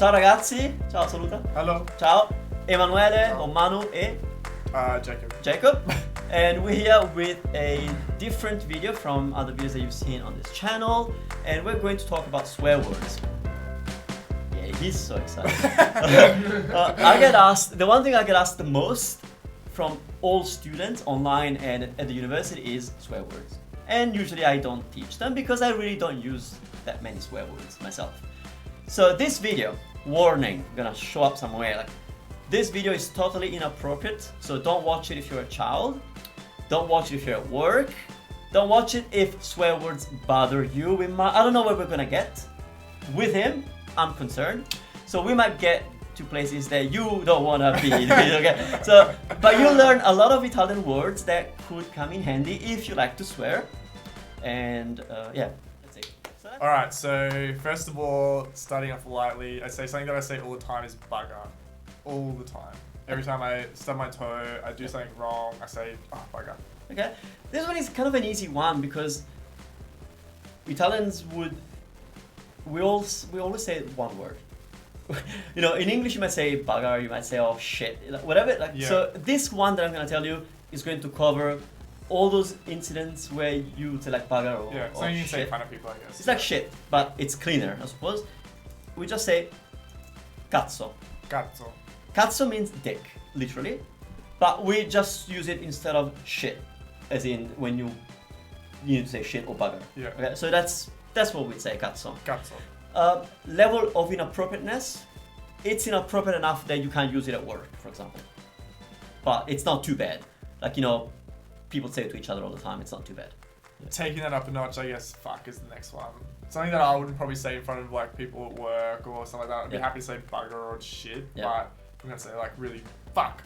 Ciao ragazzi, ciao, saluta. Hello. Ciao, Emanuele, Ciao. or Manu e Jacob. Jacob. And we're here with a different video from other videos that you've seen on this channel. And we're going to talk about swear words. Yeah, he's so excited. I get asked, the one thing I get asked the most from all students online and at the university is swear words. And usually I don't teach them because I really don't use that many swear words myself. So this video, warning, gonna show up somewhere. Like, this video is totally inappropriate, so don't watch it if you're a child. Don't watch it if you're at work. Don't watch it if swear words bother you. I don't know where we're gonna get with him. I'm concerned. So we might get to places that you don't wanna be. Okay? So, but you'll learn a lot of Italian words that could come in handy if you like to swear. And yeah, that's it. So that's Alright, so first of all, starting off lightly, I say something that I say all the time is bugger. All the time. Every time I stub my toe, I do something wrong, I say, oh, bugger. Okay, this one is kind of an easy one because Italians we always say one word. You know, in English you might say bugger, you might say oh shit, whatever. Like, Yeah. So this one that I'm gonna tell you is going to cover all those incidents where you say like bugger or, Yeah, or something you can say in shit. front of people, I guess. It's like shit, but it's cleaner, I suppose. We just say cazzo. Cazzo. Cazzo means dick, literally, but we just use it instead of shit, as in when you need to say shit or bugger. Yeah. Okay, so that's what we say, cazzo. Cazzo. Level of inappropriateness, it's inappropriate enough that you can't use it at work, for example. But it's not too bad. Like, you know, people say it to each other all the time, it's not too bad. Taking that up a notch, I guess, fuck is the next one. Something that I wouldn't probably say in front of like people at work or something like that. I'd be Yeah. happy to say bugger or shit, Yeah. but I'm gonna say like really fuck.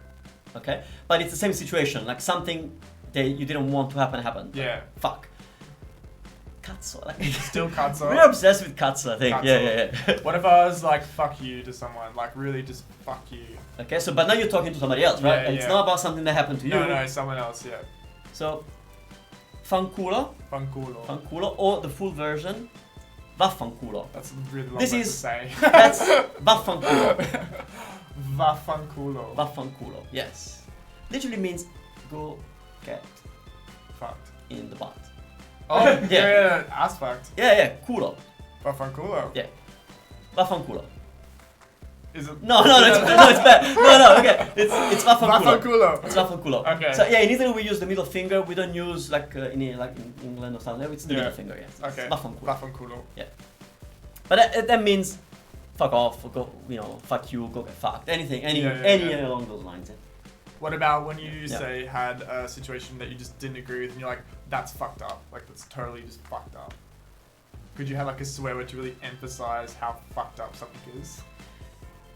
Okay? But it's the same situation, like something that you didn't want to happen. Yeah. Fuck. Cazzo. Like, Still cazzo. we're obsessed with cazzo, I think. Cazzo. Yeah. What if I was like fuck you to someone? Like really just fuck you. Okay, so but now you're talking to somebody else, right? Yeah, And it's yeah. not about something that happened to you. No, someone else, yeah. So, fanculo, Fanculo. or the full version, vaffanculo. That's really long This word is- to say. That's vaffanculo. Vaffanculo. Vaffanculo, yes. Literally means go get Fucked. in the butt. Oh, Yeah. yeah, ass fucked. Yeah, culo. Vaffanculo. Yeah. Vaffanculo. Is it? No, it's bad. No, okay. It's vaffanculo. Vaffanculo. It's vaffanculo. Okay. So yeah, in Italy we use the middle finger. We don't use like in England or something. It's the Yeah. middle finger. Yeah. It's Okay. Vaffanculo. Vaffanculo. But that means fuck off, or go, you know, fuck you, go get fucked. Anything, any Yeah. along those lines. Yeah. What about when you Yeah. say had a situation that you just didn't agree with and you're like, that's fucked up. Like that's totally just fucked up. Could you have like a swear word to really emphasize how fucked up something is?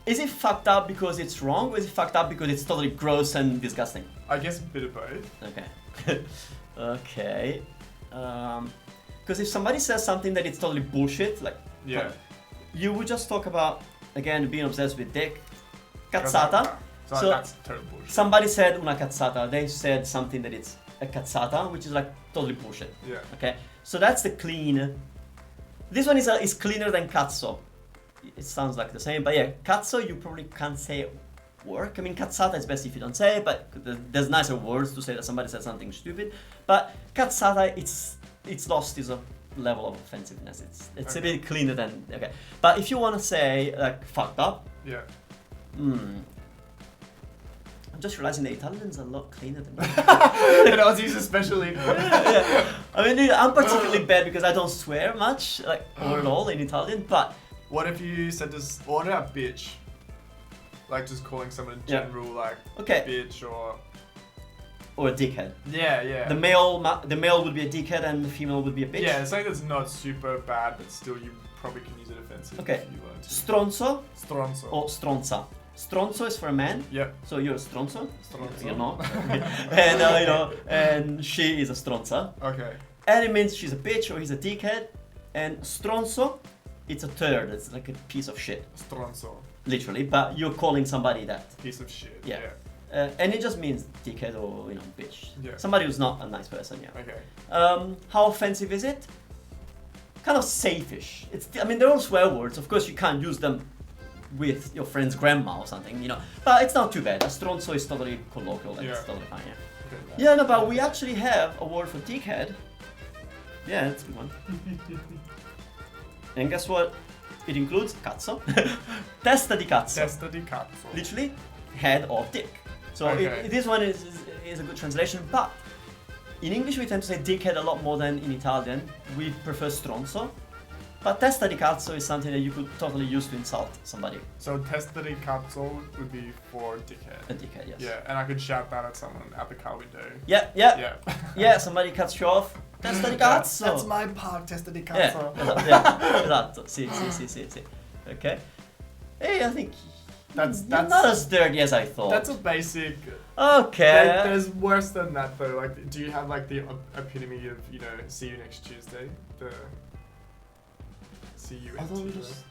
Is it fucked up because it's wrong, or is it fucked up because it's totally gross and disgusting? I guess a bit of both. Okay. Okay. Because if somebody says something that it's totally bullshit, like Yeah. you would just talk about, again, being obsessed with dick, cazzata. So, So- that's total bullshit. Somebody said una cazzata. They said something that it's a cazzata, which is like totally bullshit. Yeah. Okay, so that's the clean. This one is cleaner than cazzo. It sounds like the same, but yeah, cazzo you probably can't say at work. I mean, cazzata is best if you don't say it, but there's nicer words to say that somebody said something stupid. But cazzata, it's lost its level of offensiveness. It's a Okay. bit cleaner than okay. But if you want to say like fucked up, Yeah. I'm just realizing that Italians are a lot cleaner than me. And Aussies especially. Yeah. I mean, I'm particularly bad because I don't swear much, like or at all in Italian. But What if you said this, what about bitch? Like just calling someone in Yeah. general like okay, bitch or... or a dickhead. Yeah. The male would be a dickhead and the female would be a bitch. Yeah, something that's not super bad, but still you probably can use it offensive Okay. if you want to. Stronzo Stronzo. or stronza. Stronzo is for a man, Yep. so you're a stronzo. Stronzo. You're not. And you know, and she is a stronza. Okay. And it means she's a bitch or he's a dickhead. And stronzo, it's a turd. It's like a piece of shit, Stronzo. literally. But you're calling somebody that. Piece of shit. Yeah. And it just means dickhead or, you know, bitch. Yeah. Somebody who's not a nice person, yeah. Okay. How offensive is it? Kind of safe-ish. I mean, they're all swear words. Of course, you can't use them with your friend's grandma or something, you know. But it's not too bad. A stronzo is totally colloquial. And it's totally fine. Yeah. Okay, Yeah, no, but we actually have a word for dickhead. Yeah, that's a good one. And guess what? It includes cazzo. Testa di cazzo. Testa di cazzo. Literally, head of dick. So Okay. this one is a good translation, but in English we tend to say dickhead a lot more than in Italian. We prefer stronzo. But testa di cazzo is something that you could totally use to insult somebody. So testa di cazzo would be for dickhead. A dickhead, yes. Yeah, and I could shout that at someone at the car window. Yeah. Yeah. Somebody cuts you off. Testa di cazzo. That's my part, testa di Yeah, cazzo. esatto. Sì. Okay. Hey, I think That's you're not as dirty as I thought. That's a basic. Okay. There's worse than that though. Like, do you have like the epitome of, you know, see you next Tuesday? The see you I next thought we Tuesday. just-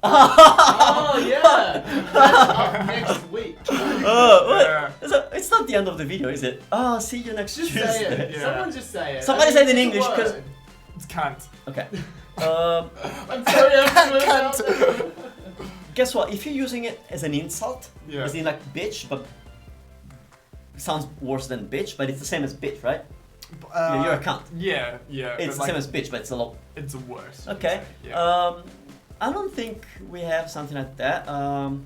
Oh yeah, that's up next week. Oh, what? Yeah. So it's not the end of the video, is it? Oh, see you next Just Tuesday. say it. Yeah. Someone just say it. Somebody I say it in it's a English, 'cause- word. It's cunt. Okay. I'm sorry, I'm Cunt. Guess what? If you're using it as an insult, Yeah. as in like bitch, but it sounds worse than bitch, but it's the same as bitch, right? Yeah, you're a cunt. Yeah. It's the but, same as bitch, but it's a lot. It's worse. you Okay. could say. Yeah. I don't think we have something like that. No,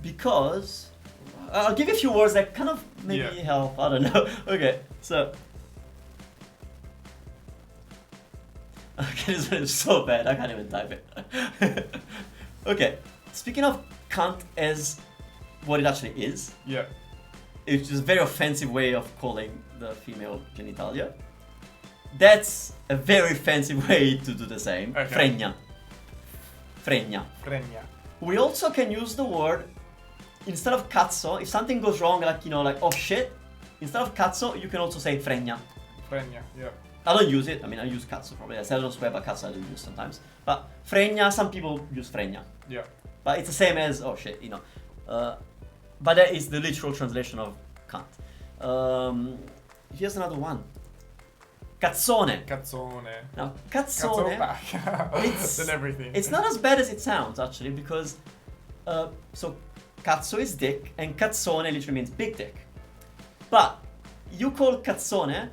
because I'll give you a few words that kind of maybe Yeah. help. I don't know. Okay, so. Okay, this one is so bad. I can't even type it. Okay, speaking of cunt as what it actually is, Yeah. it's just a very offensive way of calling the female genitalia. That's a very offensive way to do the same. Okay. Fregna. Fregna. Fregna. We also can use the word instead of cazzo. If something goes wrong, like, you know, like, oh shit, instead of cazzo, you can also say fregna. Fregna. Yeah. I don't use it. I mean, I use cazzo probably. I don't swear, but cazzo I do use sometimes. But fregna, some people use fregna. Yeah. But it's the same as, oh shit, you know. But that is the literal translation of cunt. Here's another one. Cazzone. Cazzone. Now, Cazzo cazzone, back. It's- Then everything. it's not as bad as it sounds actually, because so cazzo is dick and cazzone literally means big dick. But you call cazzone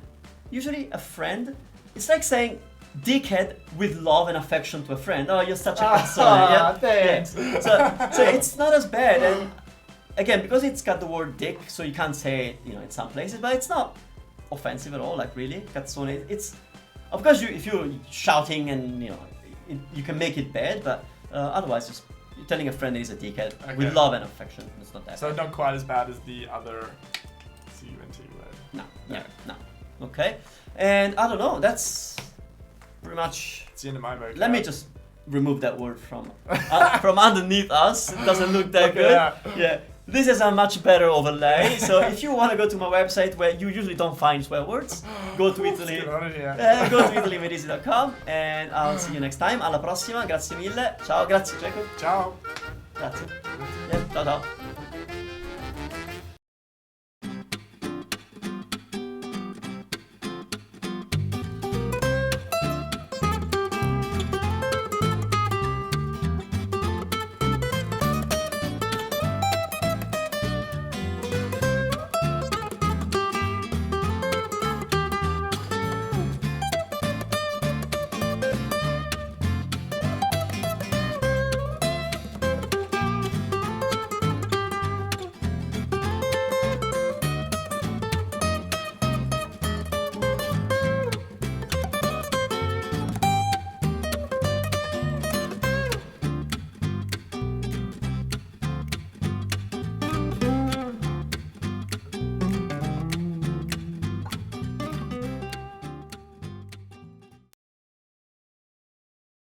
usually a friend. It's like saying dickhead with love and affection to a friend. Oh, you're such a cazzone. Yeah. Thanks. Yeah. So it's not as bad. And again, because it's got the word dick, so you can't say it, you know, in some places, but it's not offensive at all. Like really, cazzone. It's of course if you're shouting and you know you can make it bad, but otherwise just you're telling a friend that he's a dickhead with Okay. love and affection. It's not that. So not quite as bad as the other CUNT word. No, Yeah. no. Okay, and I don't know. That's pretty much. It's the end of my vocab. Let me just remove that word from underneath us. It doesn't look that good. Yeah. This is a much better overlay. So if you want to go to my website where you usually don't find swear words, go to Italy. Get on it, yeah. Go to italyvedisi.com and I'll see you next time. Alla prossima, grazie mille. Ciao, grazie Jacob. Ciao. Grazie. Yeah, ciao ciao.